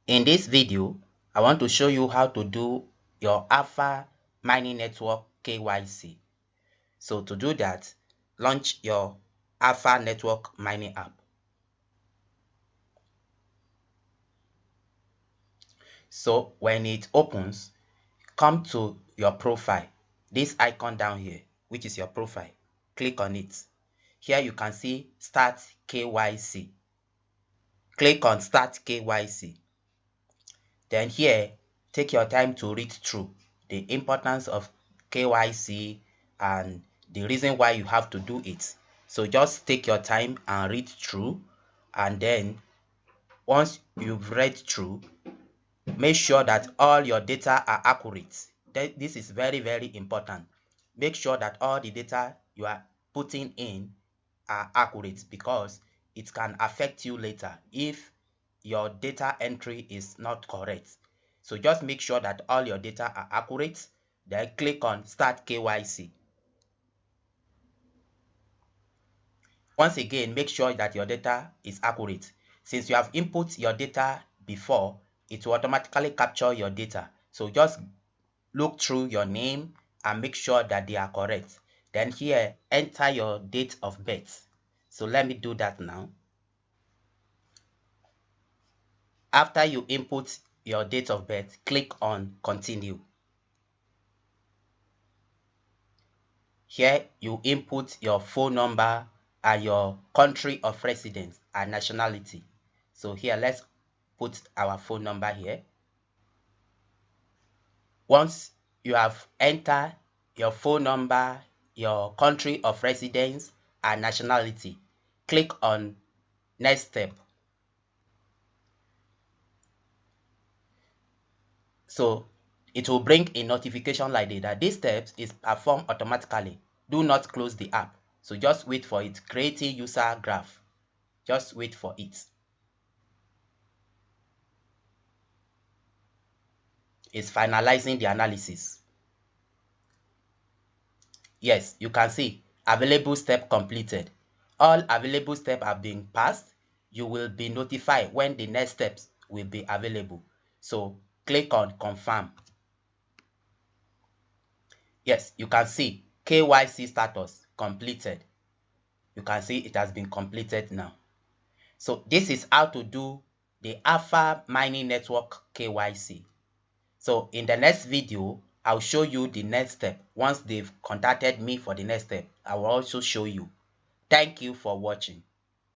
In this video, I want to show you how to do your Alpha Mining Network KYC. So to do that, launch your Alpha Network Mining app. So when it opens, come to your profile, this icon down here, which is your profile. Click on it. Here you can see Start KYC. Click on Start KYC. Then here, take your time to read through the importance of KYC and the reason why you have to do it. So just take your time and read through, and then once you've read through, make sure that all your data are accurate. This is very, very important. Make sure that all the data you are putting in are accurate, because it can affect you later if your data entry is not correct. So just make sure that all your data are accurate, then click on Start KYC. Once again, make sure that your data is accurate. Since you have input your data before, it will automatically capture your data. So just look through your name and make sure that they are correct. Then here, enter your date of birth. So let me do that now. After you input your date of birth, click on Continue. Here you input your phone number and your country of residence and nationality. So here, let's put our phone number here. Once you have entered your phone number, your country of residence and nationality, click on Next Step. So it will bring a notification like this, that this steps is performed automatically. Do not close the app. So just wait for it. Creating user graph. Just wait for it. It's finalizing the analysis. Yes, you can see available step completed. All available steps have been passed. You will be notified when the next steps will be available. So click on Confirm. Yes, you can see KYC status completed. You can see it has been completed now. So this is how to do the Alpha Mining Network KYC. So in the next video, I'll show you the next step. Once they've contacted me for the next step, I will also show you. Thank you for watching.